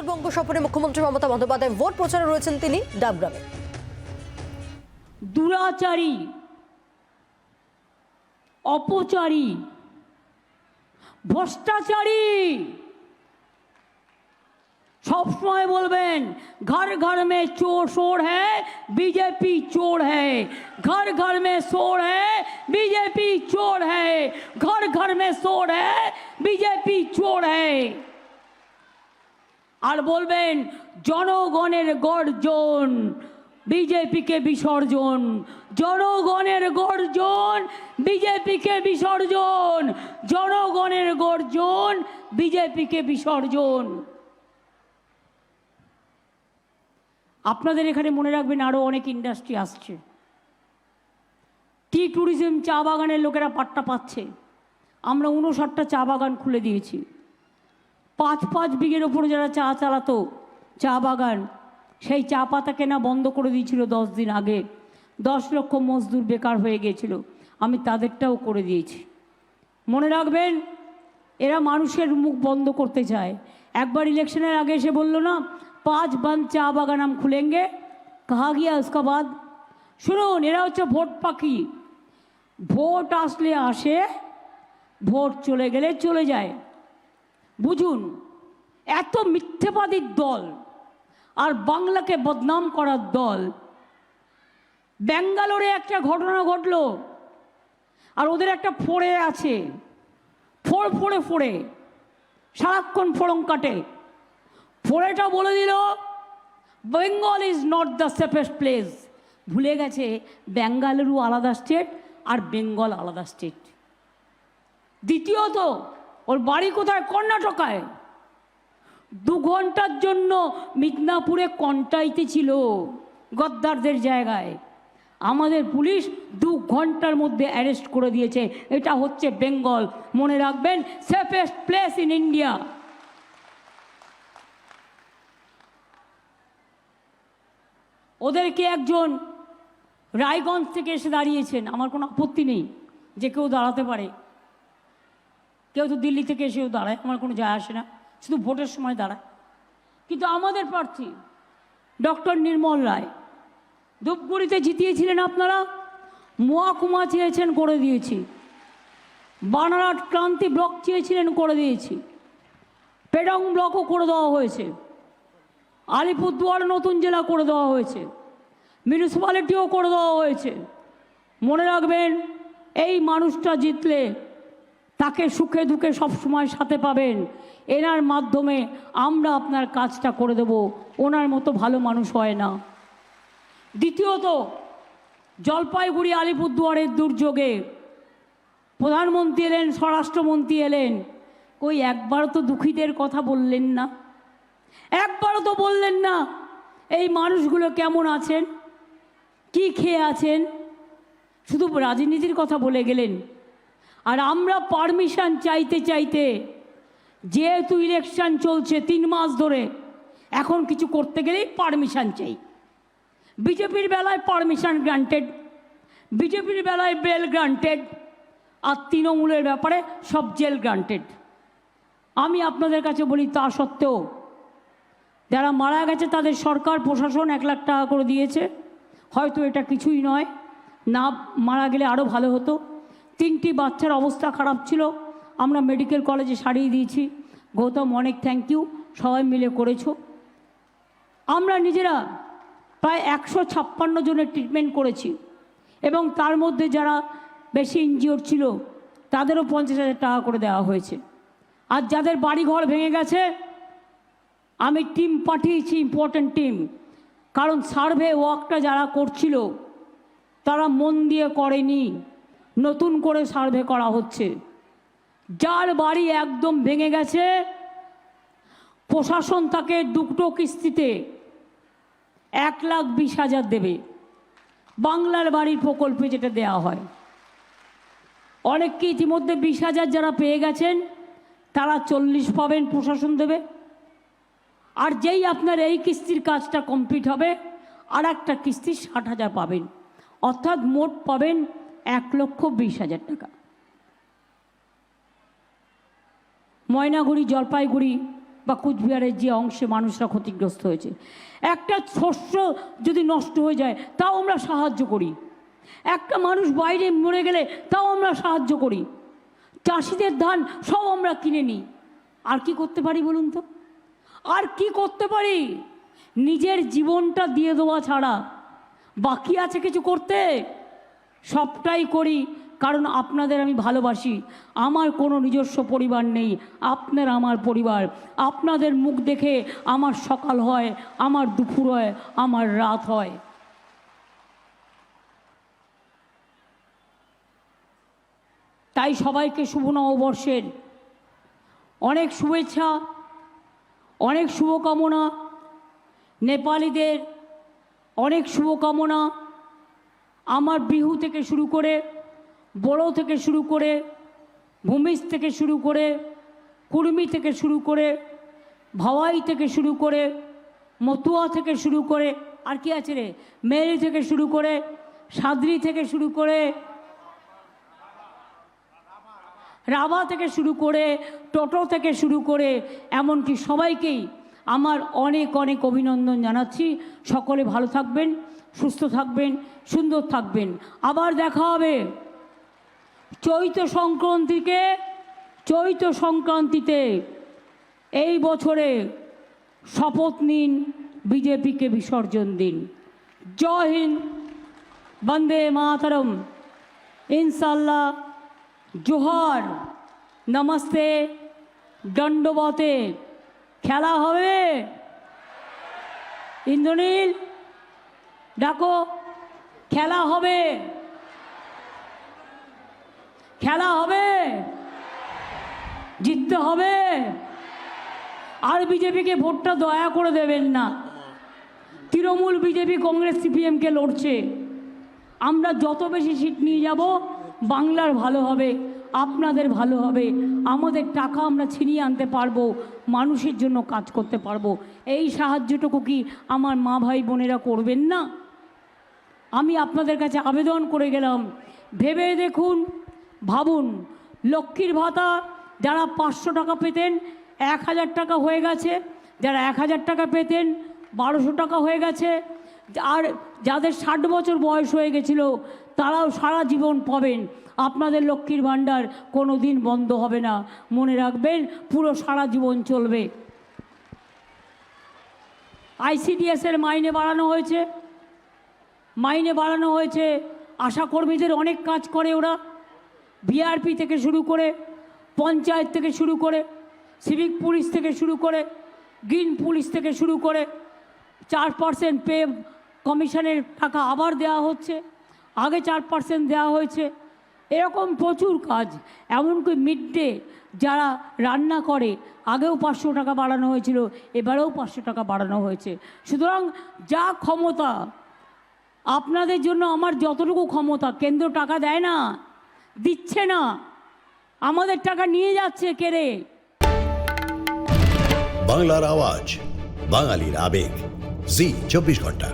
উত্তরবঙ্গ সফরে মুখ্যমন্ত্রী মমতা বন্দ্যোপাধ্যায় ভোট প্রচারে রয়েছেন তিনি ডাবগ্রামে। দুরাচারী, অপচারী, ভ্রষ্টাচারী सब समय बोलबेन घर घर में चोर शोर है, बीजेपी चोर है। घर घर में शोर है, बीजेपी चोर है। घर घर में शोर है, बीजेपी चोर है। और बोलबेन जनगणेर गर्जन बीजेपी के विसर्जन, जनगणेर गर्जन बीजेपी के विसर्जन, जनगणेर गर्जन बीजेपी के विसर्जन। আপনাদের এখানে মনে রাখবেন আরও অনেক ইন্ডাস্ট্রি আসছে। টি ট্যুরিজম চা বাগানের লোকেরা পাট্টা পাচ্ছে। আমরা 59টা চা বাগান খুলে দিয়েছি। 5 বিঘের ওপরে যারা চা চালাতো চা বাগান, সেই চা পাতা কেনা বন্ধ করে দিয়েছিল 10 দিন আগে। 10 লক্ষ মজদুর বেকার হয়ে গিয়েছিল, আমি তাদেরটাও করে দিয়েছি। মনে রাখবেন এরা মানুষের মুখ বন্ধ করতে চায়। একবার ইলেকশনের আগে এসে বলল না 5 बंद चा बागान हम खुलेंगे, कहा गया उसका बाद? শুনুন, এরা হচ্ছে ভোট পাখি। ভোট আসলে আসে, ভোট চলে গেলে চলে যায়। বুঝুন, এত মিথ্যেবাদীর দল আর বাংলাকে বদনাম করার দল। ব্যাঙ্গালোরে একটা ঘটনা ঘটলো, আর ওদের একটা ফোড়ে আছে, ফোড়ে সারাক্ষণ ফোড়ং কাটে। ফোড়েটা বলে দিল Bengal is not the safest place. ভুলে গেছে বেঙ্গালুরু আলাদা স্টেট আর বেঙ্গল আলাদা স্টেট। দ্বিতীয়ত ওর বাড়ি কোথায়? কর্ণাটকায়। 2 ঘন্টার জন্য মিদনাপুরে কন্টাইতে ছিল গদ্দারদের জায়গায়। আমাদের পুলিশ 2 ঘন্টার মধ্যে অ্যারেস্ট করে দিয়েছে। এটা হচ্ছে বেঙ্গল। মনে রাখবেন, সেফেস্ট প্লেস ইন ইন্ডিয়া। ওদেরকে একজন রায়গঞ্জ থেকে এসে দাঁড়িয়েছেন, আমার কোনো আপত্তি নেই যে কেউ দাঁড়াতে পারে। কেউ তো দিল্লি থেকে এসেও দাঁড়ায়, আমার কোনো যায় আসে না, শুধু ভোটের সময় দাঁড়ায়। কিন্তু আমাদের প্রার্থী ডক্টর নির্মল রায় ধূপগুড়িতে জিতিয়েছিলেন আপনারা। মহকুমা চেয়েছেন, করে দিয়েছি। বানারহাট ক্রান্তি ব্লক চেয়েছিলেন, করে দিয়েছি। পেডং ব্লকও করে দেওয়া হয়েছে। আলিপুরদুয়ার নতুন জেলা করে দেওয়া হয়েছে। মিউনিসিপ্যালিটিও করে দেওয়া হয়েছে। মনে রাখবেন, এই মানুষটা জিতলে তাকে সুখে দুঃখে সবসময় সাথে পাবেন। এনার মাধ্যমে আমরা আপনার কাজটা করে দেব। ওনার মতো ভালো মানুষ হয় না। দ্বিতীয়ত, জলপাইগুড়ি আলিপুরদুয়ারের দুর্যোগে প্রধানমন্ত্রী এলেন, স্বরাষ্ট্রমন্ত্রী এলেন, কই একবারও তো দুঃখীদের কথা বললেন না। একবারও তো বললেন না এই মানুষগুলো কেমন আছেন, কি খেয়ে আছেন। শুধু রাজনীতির কথা বলে গেলেন। আর আমরা পারমিশন চাইতে চাইতে, যেহেতু ইলেকশন চলছে 3 মাস ধরে, এখন কিছু করতে গেলেই পারমিশন চাই। বিজেপির বেলায় পারমিশন গ্রান্টেড, বিজেপির বেলায় বেল গ্রান্টেড, আর তৃণমূলের ব্যাপারে সব জেল গ্রান্টেড। আমি আপনাদের কাছে বলি, তা সত্ত্বেও যারা মারা গেছে তাদের সরকার প্রশাসন 1 লাখ টাকা করে দিয়েছে। হয়তো এটা কিছুই নয়, না মারা গেলে আরও ভালো হতো। 3টি বাচ্চার অবস্থা খারাপ ছিল, আমরা মেডিকেল কলেজে সারিয়ে দিয়েছি। গৌতম, অনেক থ্যাংক ইউ, সবাই মিলে করেছো। আমরা নিজেরা প্রায় 156 জনের ট্রিটমেন্ট করেছি, এবং তার মধ্যে যারা বেশি ইনজিওর ছিল তাদেরও 50,000 টাকা করে দেওয়া হয়েছে। আর যাদের বাড়িঘর ভেঙে গেছে, আমি টিম পাঠিয়েছি, ইম্পর্ট্যান্ট টিম। কারণ সার্ভে ওয়ার্কটা যারা করছিল তারা মন দিয়ে করেনি, নতুন করে সার্ভে করা হচ্ছে। যার বাড়ি একদম ভেঙে গেছে, প্রশাসন তাকে 2টো কিস্তিতে 1,20,000 দেবে। বাংলার বাড়ির প্রকল্পে যেটা দেওয়া হয়। অনেককে ইতিমধ্যে 20,000 যারা পেয়ে গেছেন, তারা 40 পাবেন, প্রশাসন দেবে। আর যেই আপনার এই কিস্তির কাজটা কমপ্লিট হবে, আর একটা কিস্তি 60,000 পাবেন। অর্থাৎ মোট পাবেন 1,20,000 টাকা। ময়নাগুড়ি, জলপাইগুড়ি বা কুচবিহারের যে অংশে মানুষরা ক্ষতিগ্রস্ত হয়েছে। একটা শস্য যদি নষ্ট হয়ে যায় তাও আমরা সাহায্য করি, একটা মানুষ বাইরে মরে গেলে তাও আমরা সাহায্য করি, চাষিদের ধান সব আমরা কিনে নিই। আর কি করতে পারি বলুন তো? আর কি করতে পারি? নিজের জীবনটা দিয়ে দেওয়া ছাড়া বাকি আছে কিছু করতে? সবটাই করি কারণ আপনাদের আমি ভালোবাসি। আমার কোনো নিজস্ব পরিবার নেই, আপনার আমার পরিবার। আপনাদের মুখ দেখে আমার সকাল হয়, আমার দুপুর হয়, আমার রাত হয়। তাই সবাইকে শুভ নববর্ষের অনেক শুভেচ্ছা, অনেক শুভকামনা। নেপালিদের অনেক শুভকামনা। আমার বিহু থেকে শুরু করে, বড়ো থেকে শুরু করে, ভূমিজ থেকে শুরু করে, কুর্মি থেকে শুরু করে, ভাওয়াই থেকে শুরু করে, মতুয়া থেকে শুরু করে, আর কি আছে রে, মেরি থেকে শুরু করে, সাদরি থেকে শুরু করে, রাভা থেকে শুরু করে, টোটো থেকে শুরু করে, এমনকি সবাইকেই আমার অনেক অনেক অভিনন্দন জানাচ্ছি। সকলে ভালো থাকবেন, সুস্থ থাকবেন, সুন্দর থাকবেন। আবার দেখা হবে চৈত্র সংক্রান্তিতে। এই বছরে শপথ নিন, বিজেপিকে বিসর্জন দিন। জয় হিন্দ, বন্দে মাতরম, ইনশাল্লাহ, জোহার, নমস্তে, দণ্ডবতে। খেলা হবে, ইন্দ্রনীল ডাকো, খেলা হবে, খেলা হবে, জিততে হবে। আর বিজেপিকে ভোটটা দয়া করে দেবেন না। তৃণমূল, বিজেপি, কংগ্রেস, সিপিএমকে লড়ছে। আমরা যত বেশি সিট নিয়ে যাব বাংলার ভালো হবে, আপনাদের ভালো হবে, আমাদের টাকা আমরা ছিনিয়ে আনতে পারবো, মানুষের জন্য কাজ করতে পারবো। এই সাহায্যটুকু কি আমার মা ভাই বোনেরা করবেন না? আমি আপনাদের কাছে আবেদন করে গেলাম, ভেবে দেখুন, ভাবুন। লক্ষ্মীর ভাতা যারা 500 টাকা পেতেন 1000 টাকা হয়ে গেছে, যারা 1000 টাকা পেতেন 1200 টাকা হয়ে গেছে, আর যাদের 60 বছর বয়স হয়ে গেছিল তারাও সারা জীবন পাবেন। আপনাদের লক্ষ্মীর ভাণ্ডার কোনো দিন বন্ধ হবে না, মনে রাখবেন, পুরো সারা জীবন চলবে। আইসিডিএসের মাইনে বাড়ানো হয়েছে। আশাকর্মীদের অনেক কাজ করে ওরা, বিআরপি থেকে শুরু করে, পঞ্চায়েত থেকে শুরু করে, সিভিক পুলিশ থেকে শুরু করে, গ্রিন পুলিশ থেকে শুরু করে 4% পে কমিশনের টাকা আবার দেওয়া হচ্ছে, আগে 4% দেওয়া হয়েছে। এরকম প্রচুর কাজ, এমনকি মিড ডে যারা রান্না করে আগেও 500 টাকা বাড়ানো হয়েছিল, এবারেও 500 টাকা বাড়ানো হয়েছে। সুতরাং যা ক্ষমতা আপনাদের জন্য, আমার যতটুকু ক্ষমতা, কেন্দ্র টাকা দেয় না, দিচ্ছে না, আমাদের টাকা নিয়ে যাচ্ছে কেড়ে। বাংলার আওয়াজ, বাঙালির আবেগ, জি 24 ঘন্টা।